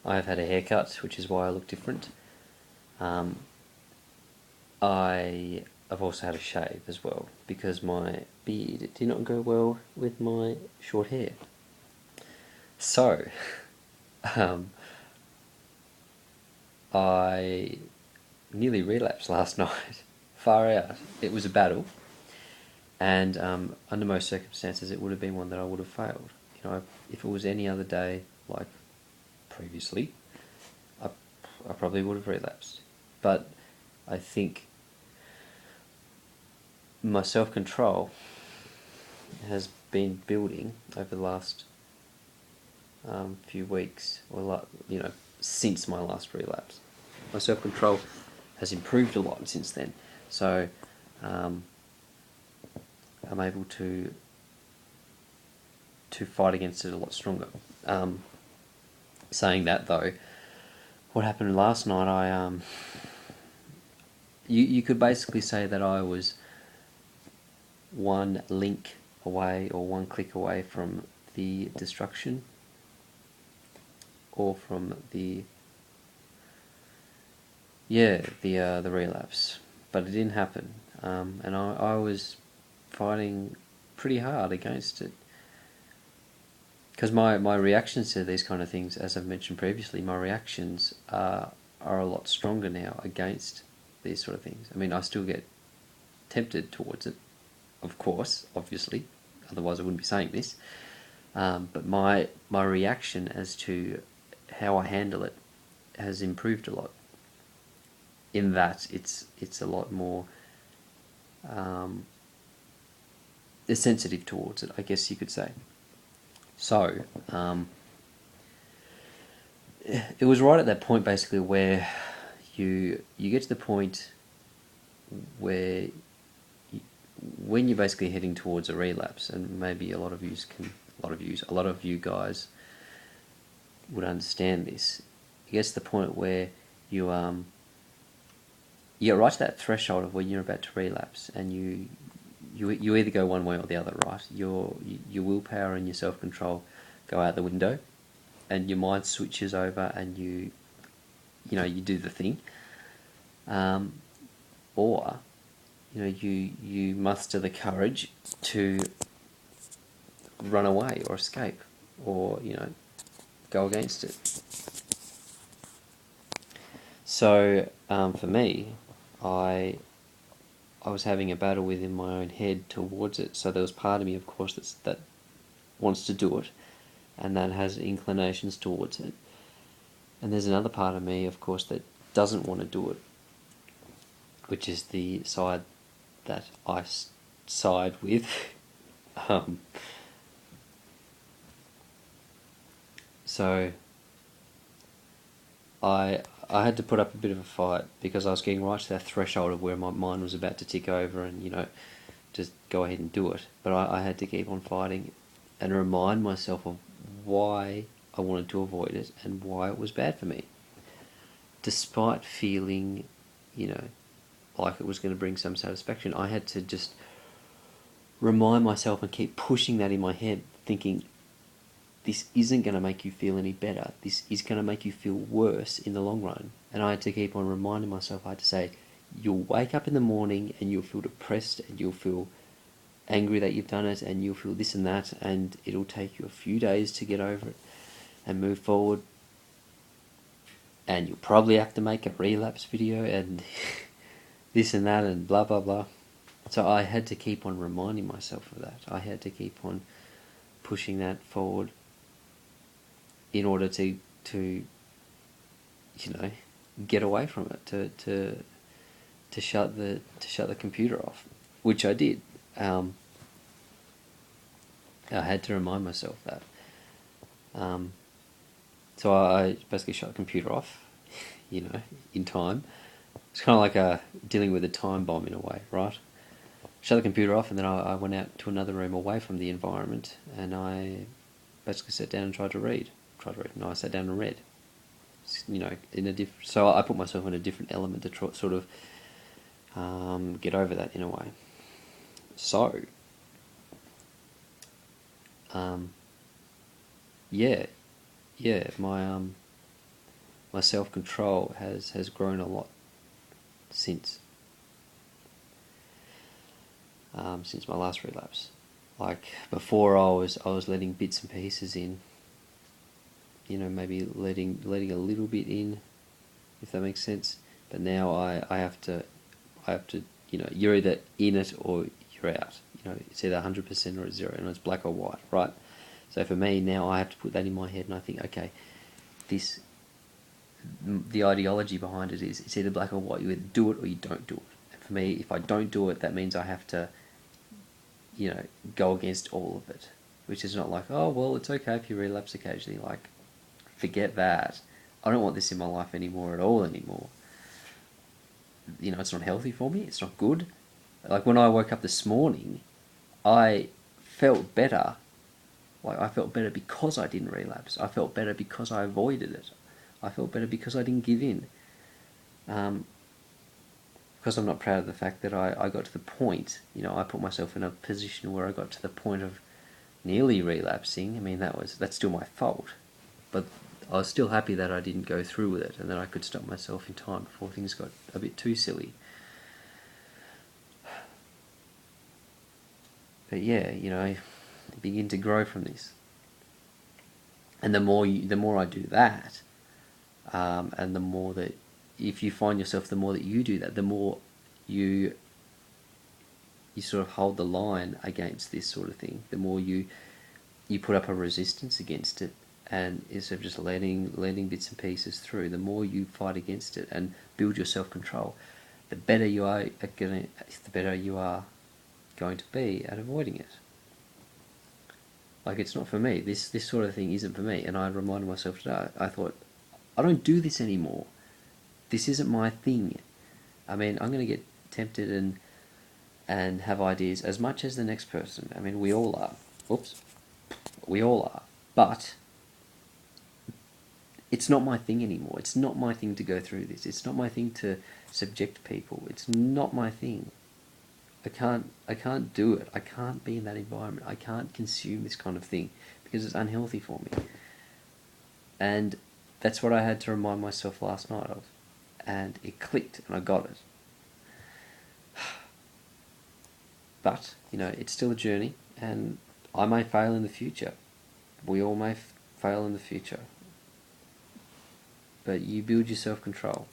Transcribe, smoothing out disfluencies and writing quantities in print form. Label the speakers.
Speaker 1: I have had a haircut, which is why I look different. Um, I've also had a shave as well because my beard did not go well with my short hair. So, um, I nearly relapsed last night. Far out. It was a battle, and under most circumstances, it would have been one that I would have failed. You know, if it was any other day, like previously, I, I probably would have relapsed. But I think my self-control has been building over the last few weeks, or since my last relapse. My self-control has improved a lot since then, so um, I'm able to fight against it a lot stronger. Saying that though, what happened last night, you could basically say that I was one link away or one click away from the destruction, or from the relapse, but it didn't happen, and I was fighting pretty hard against it, because my reactions to these kind of things, as I've mentioned previously, my reactions are a lot stronger now against these sort of things. I mean, I still get tempted towards it, of course, obviously, otherwise I wouldn't be saying this. But my reaction as to how I handle it has improved a lot. In that it's a lot more sensitive towards it, I guess you could say. So it was right at that point basically where you get to the point where when you're basically heading towards a relapse, and maybe a lot of you guys would understand this. It gets to the point where you get right to that threshold of when you're about to relapse, and you either go one way or the other, right? Your willpower and your self-control go out the window, and your mind switches over, and you do the thing, or you muster the courage to run away or escape, or go against it. So for me, I was having a battle within my own head towards it. So there was part of me, of course, that wants to do it, and that has inclinations towards it. And there's another part of me, of course, that doesn't want to do it, which is the side that I side with. So I had to put up a bit of a fight, because I was getting right to that threshold of where my mind was about to tick over and just go ahead and do it. But I had to keep on fighting and remind myself of why I wanted to avoid it and why it was bad for me. Despite feeling, like it was going to bring some satisfaction, I had to just remind myself and keep pushing that in my head, thinking, this isn't going to make you feel any better. This is going to make you feel worse in the long run. And I had to keep on reminding myself, I had to say, you'll wake up in the morning and you'll feel depressed and you'll feel angry that you've done it and you'll feel this and that, and it'll take you a few days to get over it and move forward. And you'll probably have to make a relapse video and this and that and blah, blah, blah. So I had to keep on reminding myself of that. I had to keep on pushing that forward in order to get away from it, to shut the computer off, which I did. I had to remind myself that. So I basically shut the computer off, in time. It's kind of like dealing with a time bomb in a way, right? Shut the computer off, and then I went out to another room away from the environment, and I basically sat down and tried to read. No, I sat down and read. So I put myself in a different element to sort of get over that in a way. So, my my self-control has grown a lot since my last relapse. Like before, I was letting bits and pieces in. You know, maybe letting a little bit in, if that makes sense. But now I have to you know, you're either in it or you're out. You know, it's either 100% or it's zero, and it's black or white, right? So for me now, I have to put that in my head, and I think, okay, the ideology behind it is it's either black or white. You either do it or you don't do it. And for me, if I don't do it, that means I have to, you know, go against all of it, which is not like, oh well, it's okay if you relapse occasionally. Like, forget that. I don't want this in my life anymore at all anymore. You know, it's not healthy for me. It's not good. Like when I woke up this morning, I felt better. Like I felt better because I didn't relapse. I felt better because I avoided it. I felt better because I didn't give in. Because I'm not proud of the fact that I got to the point, you know, I put myself in a position where I got to the point of nearly relapsing. I mean, that's still my fault. But I was still happy that I didn't go through with it and that I could stop myself in time before things got a bit too silly. But yeah, you know, I begin to grow from this. And the more I do that, and the more that, if you find yourself, the more that you do that, the more you sort of hold the line against this sort of thing. The more you put up a resistance against it, and instead of just letting bits and pieces through, the more you fight against it and build your self-control, the better you are going to be at avoiding it. Like, it's not for me. This sort of thing isn't for me. And I reminded myself today, I thought, I don't do this anymore. This isn't my thing. I mean, I'm going to get tempted and have ideas as much as the next person. I mean, we all are. Oops. We all are. But it's not my thing anymore. It's not my thing to go through this. It's not my thing to subject people. It's not my thing. I can't do it. I can't be in that environment. I can't consume this kind of thing because it's unhealthy for me. And that's what I had to remind myself last night of. And it clicked and I got it. But, you know, it's still a journey and I may fail in the future. We all may fail in the future. But you build your self-control.